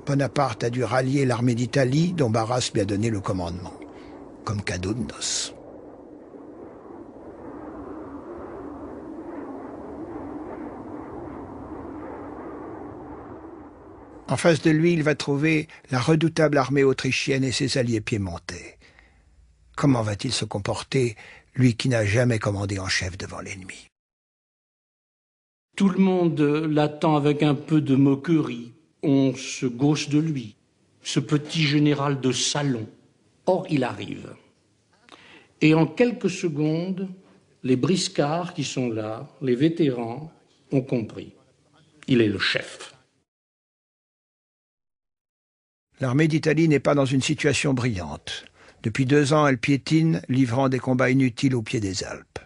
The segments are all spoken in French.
Bonaparte a dû rallier l'armée d'Italie dont Barras lui a donné le commandement, comme cadeau de noces. En face de lui, il va trouver la redoutable armée autrichienne et ses alliés piémontais. Comment va-t-il se comporter, lui qui n'a jamais commandé en chef devant l'ennemi? Tout le monde l'attend avec un peu de moquerie. On se gauche de lui, ce petit général de salon. Or, il arrive. Et en quelques secondes, les briscards qui sont là, les vétérans, ont compris. Il est le chef. L'armée d'Italie n'est pas dans une situation brillante. Depuis 2 ans, elle piétine, livrant des combats inutiles au pied des Alpes.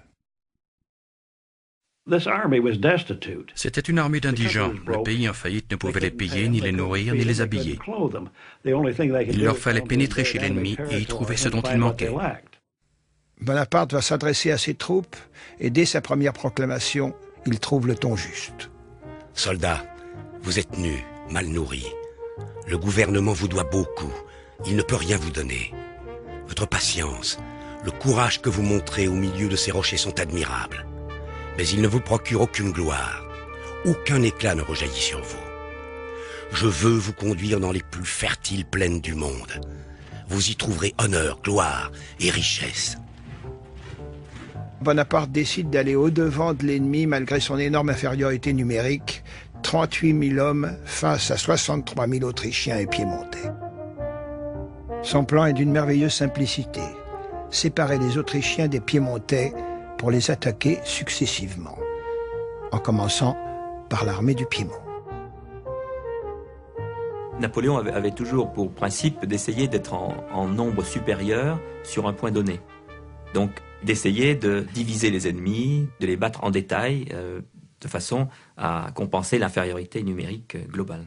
C'était une armée d'indigents. Le pays en faillite ne pouvait les payer, ni les nourrir, ni les habiller. Il leur fallait pénétrer chez l'ennemi et y trouver ce dont il manquait. Bonaparte va s'adresser à ses troupes et dès sa première proclamation, il trouve le ton juste. Soldats, vous êtes nus, mal nourris. Le gouvernement vous doit beaucoup. Il ne peut rien vous donner. Votre patience, le courage que vous montrez au milieu de ces rochers sont admirables. Mais il ne vous procure aucune gloire. Aucun éclat ne rejaillit sur vous. Je veux vous conduire dans les plus fertiles plaines du monde. Vous y trouverez honneur, gloire et richesse. Bonaparte décide d'aller au-devant de l'ennemi malgré son énorme infériorité numérique, 38 000 hommes face à 63 000 Autrichiens et Piémontais. Son plan est d'une merveilleuse simplicité, séparer les Autrichiens des Piémontais pour les attaquer successivement, en commençant par l'armée du Piémont. Napoléon avait toujours pour principe d'essayer d'être en nombre supérieur sur un point donné. Donc d'essayer de diviser les ennemis, de les battre en détail, de façon à compenser l'infériorité numérique globale.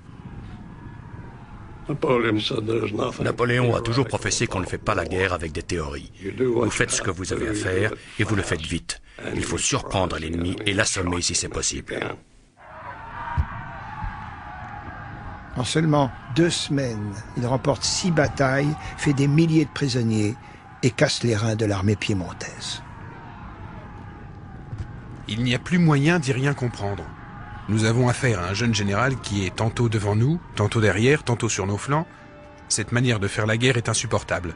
Napoléon a toujours professé qu'on ne fait pas la guerre avec des théories. Vous faites ce que vous avez à faire et vous le faites vite. Il faut surprendre l'ennemi et l'assommer si c'est possible. En seulement 2 semaines, il remporte 6 batailles, fait des milliers de prisonniers et casse les reins de l'armée piémontaise. Il n'y a plus moyen d'y rien comprendre. Nous avons affaire à un jeune général qui est tantôt devant nous, tantôt derrière, tantôt sur nos flancs. Cette manière de faire la guerre est insupportable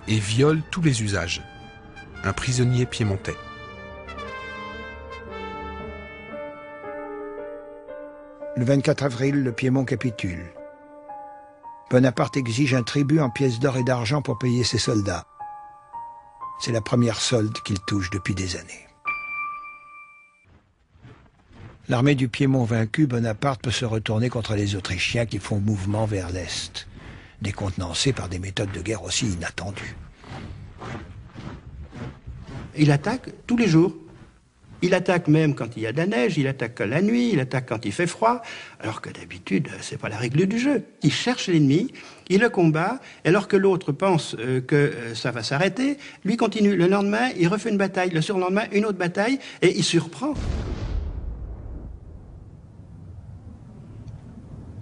et viole tous les usages. Un prisonnier piémontais. Le 24 avril, le Piémont capitule. Bonaparte exige un tribut en pièces d'or et d'argent pour payer ses soldats. C'est la première solde qu'il touche depuis des années. L'armée du Piémont vaincue, Bonaparte peut se retourner contre les Autrichiens qui font mouvement vers l'Est, décontenancés par des méthodes de guerre aussi inattendues. Il attaque tous les jours. Il attaque même quand il y a de la neige, il attaque la nuit, il attaque quand il fait froid, alors que d'habitude, c'est pas la règle du jeu. Il cherche l'ennemi, il le combat, et alors que l'autre pense que ça va s'arrêter, lui continue. Le lendemain, il refait une bataille, le surlendemain, une autre bataille, et il surprend.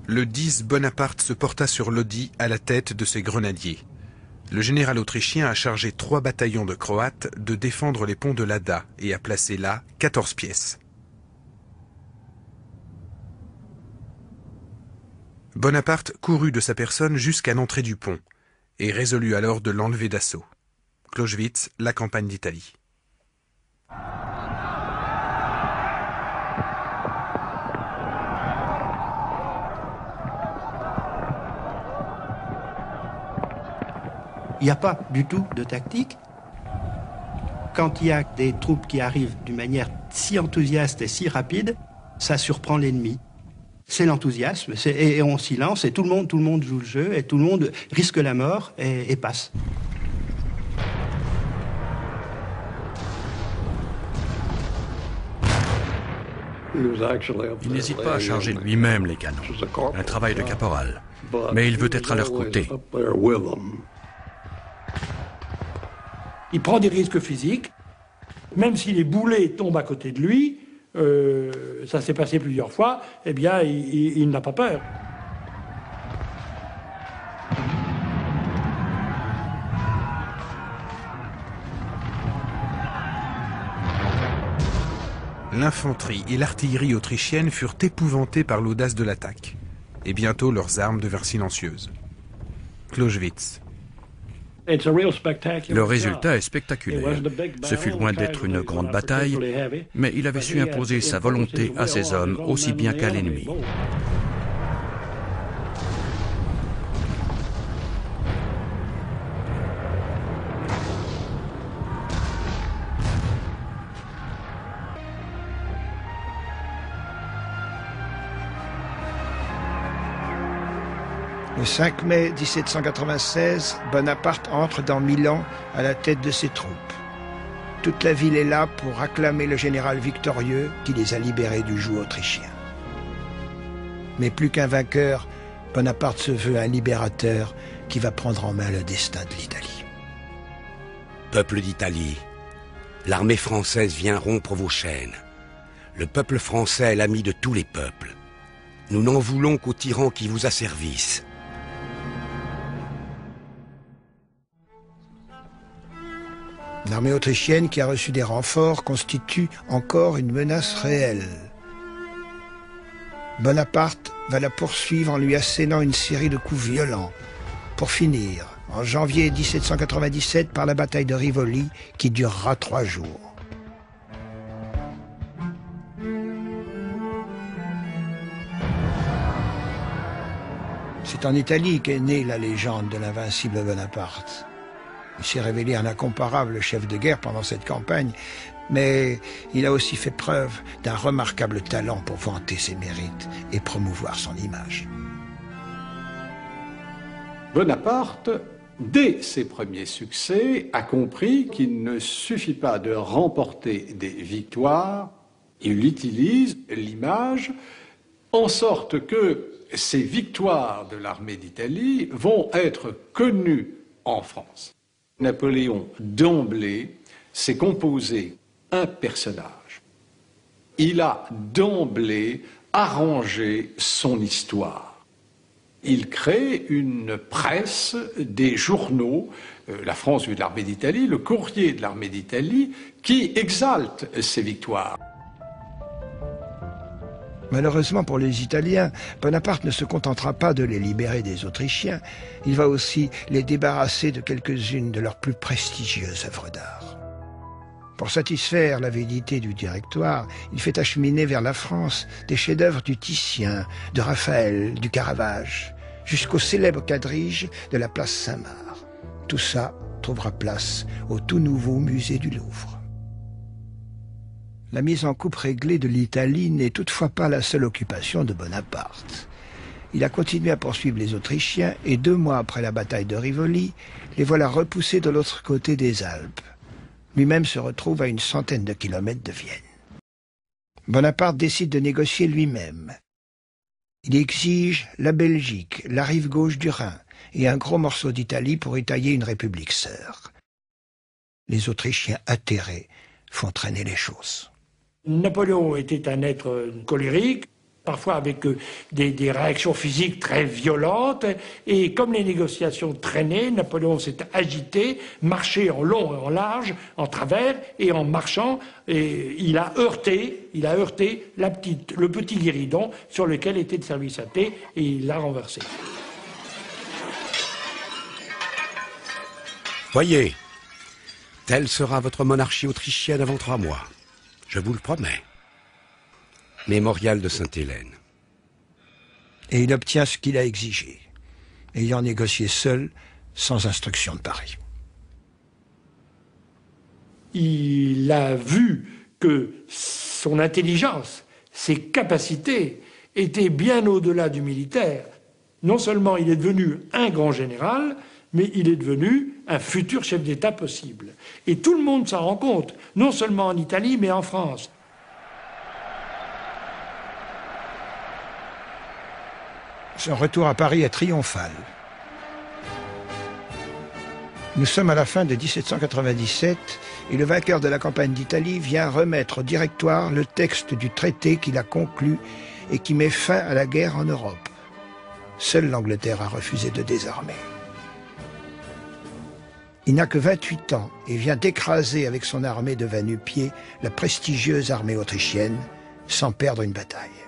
Le 10, Bonaparte se porta sur Lodi à la tête de ses grenadiers. Le général autrichien a chargé 3 bataillons de Croates de défendre les ponts de l'Adda et a placé là 14 pièces. Bonaparte courut de sa personne jusqu'à l'entrée du pont et résolut alors de l'enlever d'assaut. Clausewitz, la campagne d'Italie. Il n'y a pas du tout de tactique. Quand il y a des troupes qui arrivent d'une manière si enthousiaste et si rapide, ça surprend l'ennemi. C'est l'enthousiasme, et on s'y lance, et tout le monde joue le jeu, et tout le monde risque la mort et passe. Il n'hésite pas à charger lui-même les canons. Un travail de caporal. Mais il veut être à leur côté. Il prend des risques physiques, même si les boulets tombent à côté de lui, ça s'est passé plusieurs fois, eh bien, il n'a pas peur. l'infanterie et l'artillerie autrichienne furent épouvantées par l'audace de l'attaque. Et bientôt leurs armes devinrent silencieuses. Clausewitz. Le résultat est spectaculaire. Ce fut loin d'être une grande bataille, mais il avait su imposer sa volonté à ses hommes aussi bien qu'à l'ennemi. Le 5 mai 1796, Bonaparte entre dans Milan à la tête de ses troupes. Toute la ville est là pour acclamer le général victorieux qui les a libérés du joug autrichien. Mais plus qu'un vainqueur, Bonaparte se veut un libérateur qui va prendre en main le destin de l'Italie. Peuple d'Italie, l'armée française vient rompre vos chaînes. Le peuple français est l'ami de tous les peuples. Nous n'en voulons qu'au tyran qui vous asservisse. L'armée autrichienne qui a reçu des renforts constitue encore une menace réelle. Bonaparte va la poursuivre en lui assénant une série de coups violents, pour finir, en janvier 1797, par la bataille de Rivoli, qui durera 3 jours. C'est en Italie qu'est née la légende de l'invincible Bonaparte. Il s'est révélé un incomparable chef de guerre pendant cette campagne, mais il a aussi fait preuve d'un remarquable talent pour vanter ses mérites et promouvoir son image. Bonaparte, dès ses premiers succès, a compris qu'il ne suffit pas de remporter des victoires, il utilise l'image en sorte que ces victoires de l'armée d'Italie vont être connues en France. Napoléon, d'emblée, s'est composé un personnage. Il a d'emblée arrangé son histoire. Il crée une presse, des journaux, la France vue de l'armée d'Italie, le courrier de l'armée d'Italie, qui exalte ses victoires. Malheureusement pour les Italiens, Bonaparte ne se contentera pas de les libérer des Autrichiens, il va aussi les débarrasser de quelques-unes de leurs plus prestigieuses œuvres d'art. Pour satisfaire l'avidité du Directoire, il fait acheminer vers la France des chefs-d'œuvre du Titien, de Raphaël, du Caravage, jusqu'au célèbre quadrige de la place Saint-Marc. Tout ça trouvera place au tout nouveau musée du Louvre. La mise en coupe réglée de l'Italie n'est toutefois pas la seule occupation de Bonaparte. Il a continué à poursuivre les Autrichiens et 2 mois après la bataille de Rivoli, les voilà repoussés de l'autre côté des Alpes. Lui-même se retrouve à une centaine de kilomètres de Vienne. Bonaparte décide de négocier lui-même. Il exige la Belgique, la rive gauche du Rhin et un gros morceau d'Italie pour y tailler une république sœur. Les Autrichiens atterrés font traîner les choses. Napoléon était un être colérique, parfois avec des réactions physiques très violentes, et comme les négociations traînaient, Napoléon s'est agité, marché en long et en large, en travers, et en marchant, et il a heurté le petit guéridon sur lequel était le service à thé, et il l'a renversé. Voyez, telle sera votre monarchie autrichienne avant 3 mois. Je vous le promets. Mémorial de Sainte-Hélène. Et il obtient ce qu'il a exigé, ayant négocié seul, sans instruction de Paris. Il a vu que son intelligence, ses capacités étaient bien au-delà du militaire. Non seulement il est devenu un grand général, mais il est devenu un futur chef d'État possible. Et tout le monde s'en rend compte, non seulement en Italie, mais en France. Son retour à Paris est triomphal. Nous sommes à la fin de 1797 et le vainqueur de la campagne d'Italie vient remettre au Directoire le texte du traité qu'il a conclu et qui met fin à la guerre en Europe. Seule l'Angleterre a refusé de désarmer. Il n'a que 28 ans et vient d'écraser avec son armée de va-nu-pieds la prestigieuse armée autrichienne sans perdre une bataille.